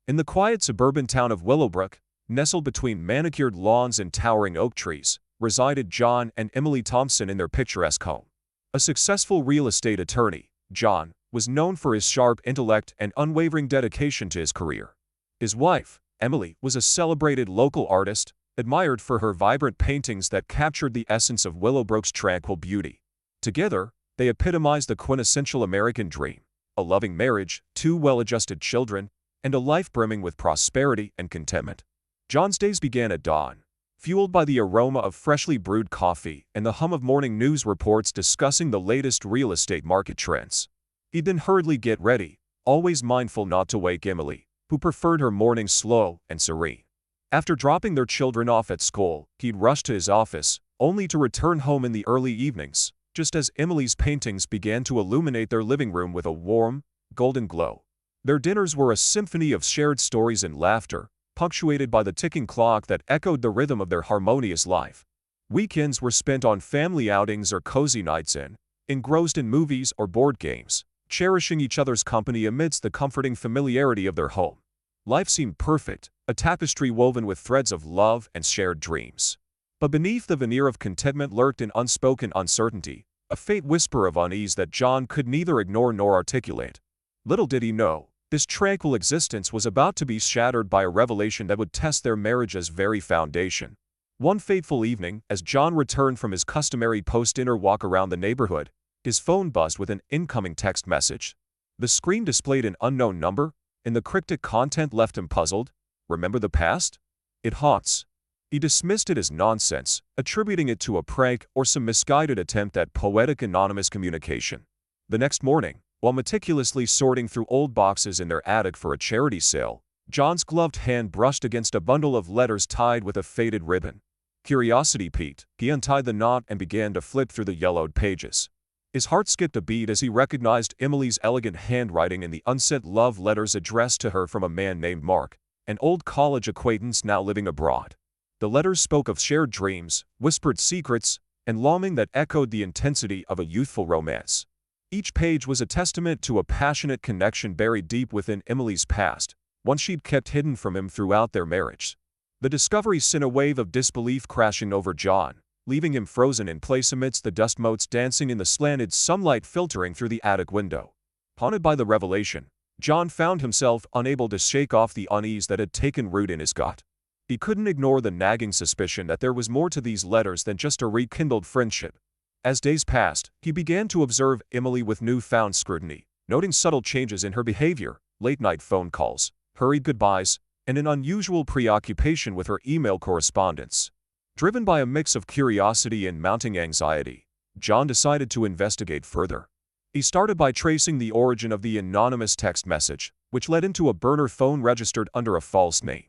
In the quiet suburban town of Willowbrook, nestled between manicured lawns and towering oak trees, resided John and Emily Thompson in their picturesque home. A successful real estate attorney, John was known for his sharp intellect and unwavering dedication to his career. His wife, Emily, was a celebrated local artist, admired for her vibrant paintings that captured the essence of Willowbrook's tranquil beauty. Together, they epitomized the quintessential American dream: a loving marriage, two well-adjusted children, and a life brimming with prosperity and contentment. John's days began at dawn, fueled by the aroma of freshly brewed coffee and the hum of morning news reports discussing the latest real estate market trends. He'd then hurriedly get ready, always mindful not to wake Emily, who preferred her mornings slow and serene. After dropping their children off at school, he'd rush to his office, only to return home in the early evenings, just as Emily's paintings began to illuminate their living room with a warm, golden glow. Their dinners were a symphony of shared stories and laughter, punctuated by the ticking clock that echoed the rhythm of their harmonious life. Weekends were spent on family outings or cozy nights in, engrossed in movies or board games, cherishing each other's company amidst the comforting familiarity of their home. Life seemed perfect, a tapestry woven with threads of love and shared dreams. But beneath the veneer of contentment lurked an unspoken uncertainty, a faint whisper of unease that John could neither ignore nor articulate. Little did he know, this tranquil existence was about to be shattered by a revelation that would test their marriage's very foundation. One fateful evening, as John returned from his customary post-dinner walk around the neighborhood, his phone buzzed with an incoming text message. The screen displayed an unknown number, and the cryptic content left him puzzled. Remember the past? It haunts. He dismissed it as nonsense, attributing it to a prank or some misguided attempt at poetic anonymous communication. The next morning, while meticulously sorting through old boxes in their attic for a charity sale, John's gloved hand brushed against a bundle of letters tied with a faded ribbon. Curiosity piqued, he untied the knot and began to flip through the yellowed pages. His heart skipped a beat as he recognized Emily's elegant handwriting in the unsent love letters addressed to her from a man named Mark, an old college acquaintance now living abroad. The letters spoke of shared dreams, whispered secrets, and longing that echoed the intensity of a youthful romance. Each page was a testament to a passionate connection buried deep within Emily's past, one she'd kept hidden from him throughout their marriage. The discovery sent a wave of disbelief crashing over John, leaving him frozen in place amidst the dust motes dancing in the slanted sunlight filtering through the attic window. Haunted by the revelation, John found himself unable to shake off the unease that had taken root in his gut. He couldn't ignore the nagging suspicion that there was more to these letters than just a rekindled friendship. As days passed, he began to observe Emily with newfound scrutiny, noting subtle changes in her behavior, late-night phone calls, hurried goodbyes, and an unusual preoccupation with her email correspondence. Driven by a mix of curiosity and mounting anxiety, John decided to investigate further. He started by tracing the origin of the anonymous text message, which led into a burner phone registered under a false name.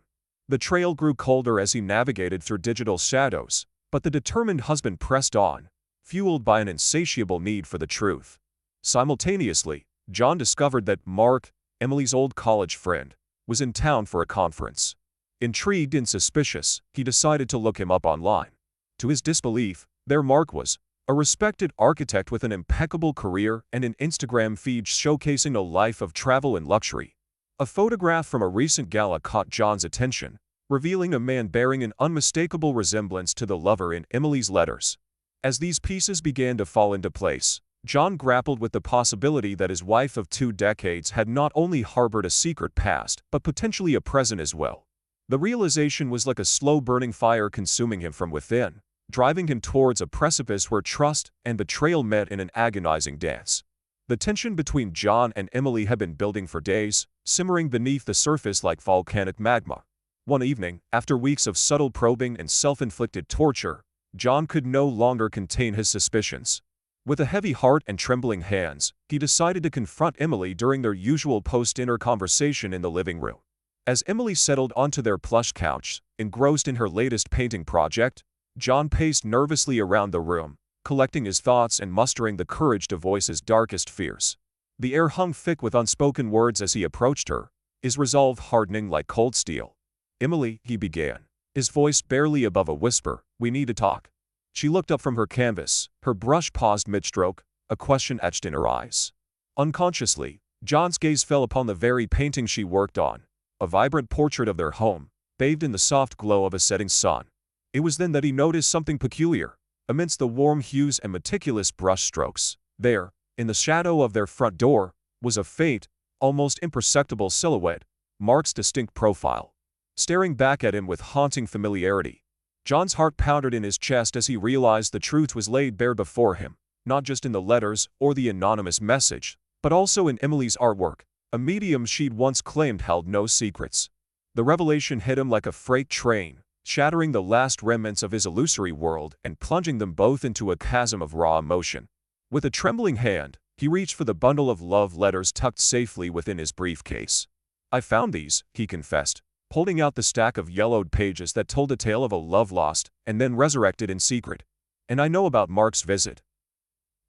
The trail grew colder as he navigated through digital shadows, but the determined husband pressed on, fueled by an insatiable need for the truth. Simultaneously, John discovered that Mark, Emily's old college friend, was in town for a conference. Intrigued and suspicious, he decided to look him up online. To his disbelief, there Mark was, a respected architect with an impeccable career and an Instagram feed showcasing a life of travel and luxury. A photograph from a recent gala caught John's attention, revealing a man bearing an unmistakable resemblance to the lover in Emily's letters. As these pieces began to fall into place, John grappled with the possibility that his wife of 2 decades had not only harbored a secret past, but potentially a present as well. The realization was like a slow-burning fire consuming him from within, driving him towards a precipice where trust and betrayal met in an agonizing dance. The tension between John and Emily had been building for days, simmering beneath the surface like volcanic magma. One evening, after weeks of subtle probing and self-inflicted torture, John could no longer contain his suspicions. With a heavy heart and trembling hands, he decided to confront Emily during their usual post-dinner conversation in the living room. As Emily settled onto their plush couch, engrossed in her latest painting project, John paced nervously around the room, collecting his thoughts and mustering the courage to voice his darkest fears. The air hung thick with unspoken words as he approached her, his resolve hardening like cold steel. "Emily," he began, his voice barely above a whisper, "we need to talk." She looked up from her canvas, her brush paused mid-stroke, a question etched in her eyes. Unconsciously, John's gaze fell upon the very painting she worked on, a vibrant portrait of their home, bathed in the soft glow of a setting sun. It was then that he noticed something peculiar. Amidst the warm hues and meticulous brushstrokes, there, in the shadow of their front door, was a faint, almost imperceptible silhouette, Mark's distinct profile, staring back at him with haunting familiarity. John's heart pounded in his chest as he realized the truth was laid bare before him, not just in the letters or the anonymous message, but also in Emily's artwork, a medium she'd once claimed held no secrets. The revelation hit him like a freight train, shattering the last remnants of his illusory world and plunging them both into a chasm of raw emotion. With a trembling hand, he reached for the bundle of love letters tucked safely within his briefcase. "I found these," he confessed, holding out the stack of yellowed pages that told a tale of a love lost and then resurrected in secret. "And I know about Mark's visit.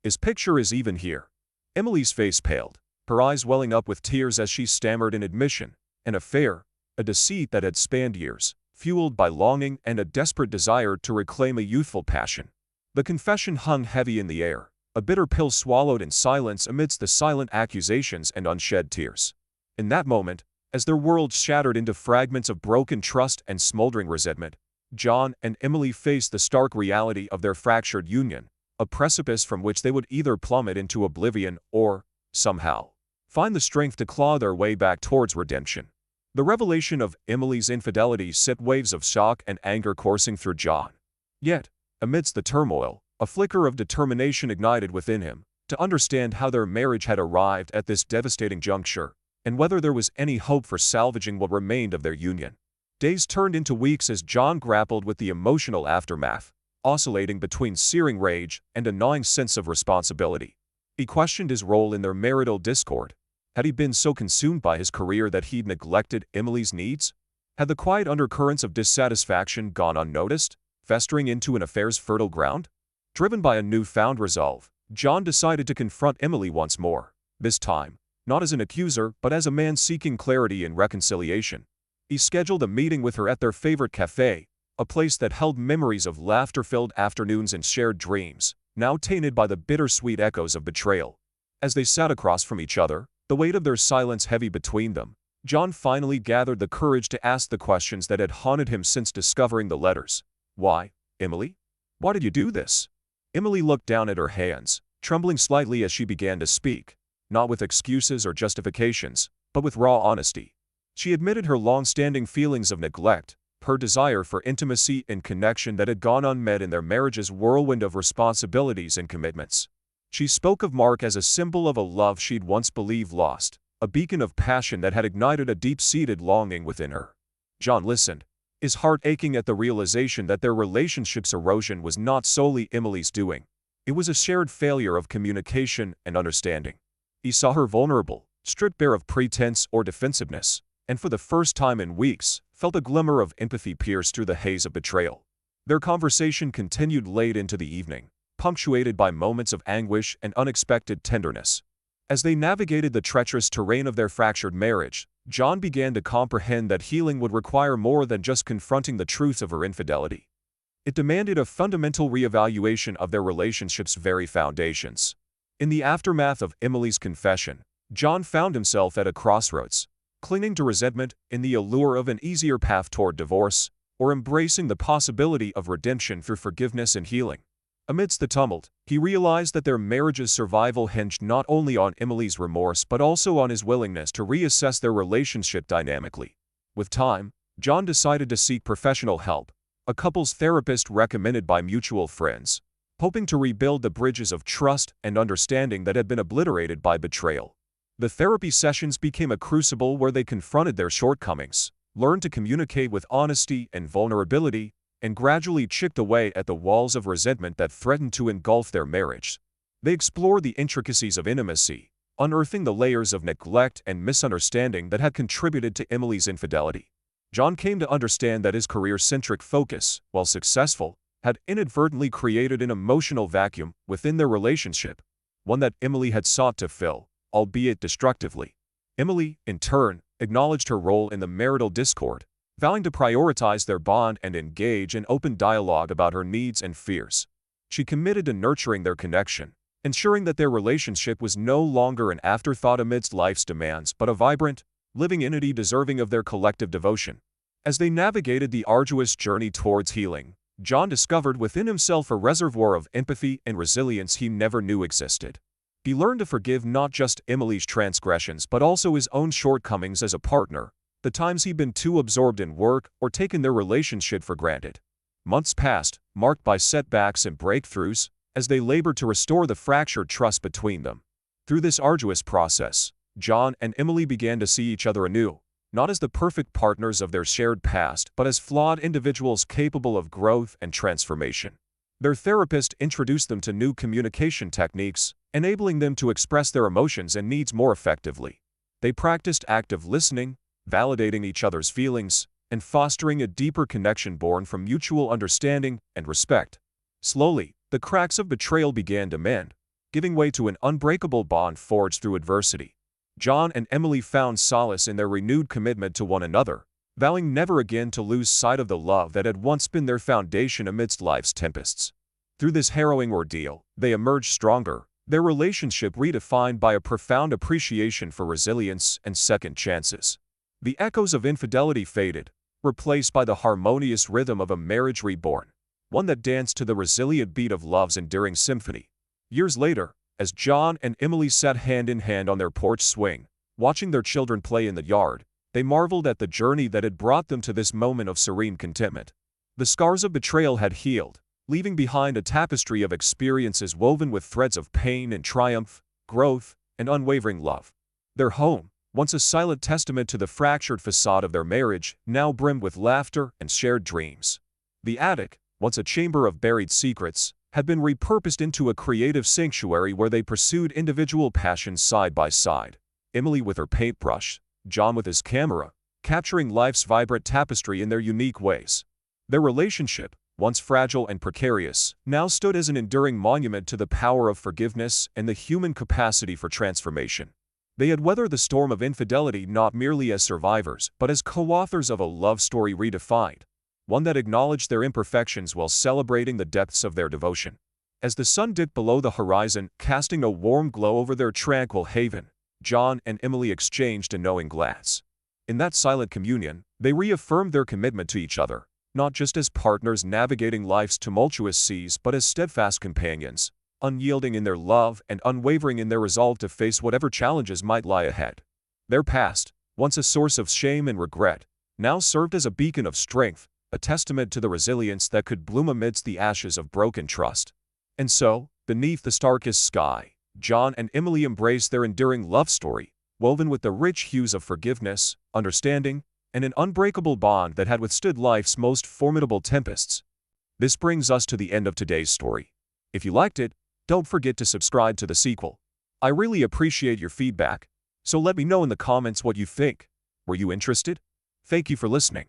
His picture is even here." Emily's face paled, her eyes welling up with tears as she stammered in admission. An affair, a deceit that had spanned years, fueled by longing and a desperate desire to reclaim a youthful passion. The confession hung heavy in the air, a bitter pill swallowed in silence amidst the silent accusations and unshed tears. In that moment, as their worlds shattered into fragments of broken trust and smoldering resentment, John and Emily faced the stark reality of their fractured union, a precipice from which they would either plummet into oblivion or, somehow, find the strength to claw their way back towards redemption. The revelation of Emily's infidelity sent waves of shock and anger coursing through John. Yet, amidst the turmoil, a flicker of determination ignited within him, to understand how their marriage had arrived at this devastating juncture, and whether there was any hope for salvaging what remained of their union. Days turned into weeks as John grappled with the emotional aftermath, oscillating between searing rage and a gnawing sense of responsibility. He questioned his role in their marital discord. Had he been so consumed by his career that he'd neglected Emily's needs? Had the quiet undercurrents of dissatisfaction gone unnoticed, festering into an affair's fertile ground? Driven by a newfound resolve, John decided to confront Emily once more, this time, not as an accuser but as a man seeking clarity and reconciliation. He scheduled a meeting with her at their favorite cafe, a place that held memories of laughter-filled afternoons and shared dreams, now tainted by the bittersweet echoes of betrayal. As they sat across from each other, the weight of their silence heavy between them, John finally gathered the courage to ask the questions that had haunted him since discovering the letters. "Why, Emily? Why did you do this?" Emily looked down at her hands, trembling slightly as she began to speak, not with excuses or justifications, but with raw honesty. She admitted her long-standing feelings of neglect, her desire for intimacy and connection that had gone unmet in their marriage's whirlwind of responsibilities and commitments. She spoke of Mark as a symbol of a love she'd once believed lost, a beacon of passion that had ignited a deep-seated longing within her. John listened, his heart aching at the realization that their relationship's erosion was not solely Emily's doing. It was a shared failure of communication and understanding. He saw her vulnerable, stripped bare of pretense or defensiveness, and for the first time in weeks, felt a glimmer of empathy pierce through the haze of betrayal. Their conversation continued late into the evening, punctuated by moments of anguish and unexpected tenderness. As they navigated the treacherous terrain of their fractured marriage, John began to comprehend that healing would require more than just confronting the truth of her infidelity. It demanded a fundamental reevaluation of their relationship's very foundations. In the aftermath of Emily's confession, John found himself at a crossroads, clinging to resentment in the allure of an easier path toward divorce, or embracing the possibility of redemption through forgiveness and healing. Amidst the tumult, he realized that their marriage's survival hinged not only on Emily's remorse but also on his willingness to reassess their relationship dynamically. With time, John decided to seek professional help, a couples therapist recommended by mutual friends, hoping to rebuild the bridges of trust and understanding that had been obliterated by betrayal. The therapy sessions became a crucible where they confronted their shortcomings, learned to communicate with honesty and vulnerability, and gradually chipped away at the walls of resentment that threatened to engulf their marriage. They explored the intricacies of intimacy, unearthing the layers of neglect and misunderstanding that had contributed to Emily's infidelity. John came to understand that his career-centric focus, while successful, had inadvertently created an emotional vacuum within their relationship, one that Emily had sought to fill, albeit destructively. Emily, in turn, acknowledged her role in the marital discord, vowing to prioritize their bond and engage in open dialogue about her needs and fears. She committed to nurturing their connection, ensuring that their relationship was no longer an afterthought amidst life's demands but a vibrant, living entity deserving of their collective devotion. As they navigated the arduous journey towards healing, John discovered within himself a reservoir of empathy and resilience he never knew existed. He learned to forgive not just Emily's transgressions but also his own shortcomings as a partner, the times he'd been too absorbed in work or taken their relationship for granted. Months passed, marked by setbacks and breakthroughs, as they labored to restore the fractured trust between them. Through this arduous process, John and Emily began to see each other anew, not as the perfect partners of their shared past but as flawed individuals capable of growth and transformation. Their therapist introduced them to new communication techniques, enabling them to express their emotions and needs more effectively. They practiced active listening, validating each other's feelings, and fostering a deeper connection born from mutual understanding and respect. Slowly, the cracks of betrayal began to mend, giving way to an unbreakable bond forged through adversity. John and Emily found solace in their renewed commitment to one another, vowing never again to lose sight of the love that had once been their foundation amidst life's tempests. Through this harrowing ordeal, they emerged stronger, their relationship redefined by a profound appreciation for resilience and second chances. The echoes of infidelity faded, replaced by the harmonious rhythm of a marriage reborn, one that danced to the resilient beat of love's enduring symphony. Years later, as John and Emily sat hand in hand on their porch swing, watching their children play in the yard, they marveled at the journey that had brought them to this moment of serene contentment. The scars of betrayal had healed, leaving behind a tapestry of experiences woven with threads of pain and triumph, growth, and unwavering love. Their home, once a silent testament to the fractured facade of their marriage, now brimmed with laughter and shared dreams. The attic, once a chamber of buried secrets, had been repurposed into a creative sanctuary where they pursued individual passions side by side. Emily with her paintbrush, John with his camera, capturing life's vibrant tapestry in their unique ways. Their relationship, once fragile and precarious, now stood as an enduring monument to the power of forgiveness and the human capacity for transformation. They had weathered the storm of infidelity not merely as survivors, but as co-authors of a love story redefined, one that acknowledged their imperfections while celebrating the depths of their devotion. As the sun dipped below the horizon, casting a warm glow over their tranquil haven, John and Emily exchanged a knowing glance. In that silent communion, they reaffirmed their commitment to each other, not just as partners navigating life's tumultuous seas but as steadfast companions, unyielding in their love and unwavering in their resolve to face whatever challenges might lie ahead. Their past, once a source of shame and regret, now served as a beacon of strength, a testament to the resilience that could bloom amidst the ashes of broken trust. And so, beneath the starkest sky, John and Emily embraced their enduring love story, woven with the rich hues of forgiveness, understanding, and an unbreakable bond that had withstood life's most formidable tempests. This brings us to the end of today's story. If you liked it, don't forget to subscribe to the sequel. I really appreciate your feedback, so let me know in the comments what you think. Were you interested? Thank you for listening.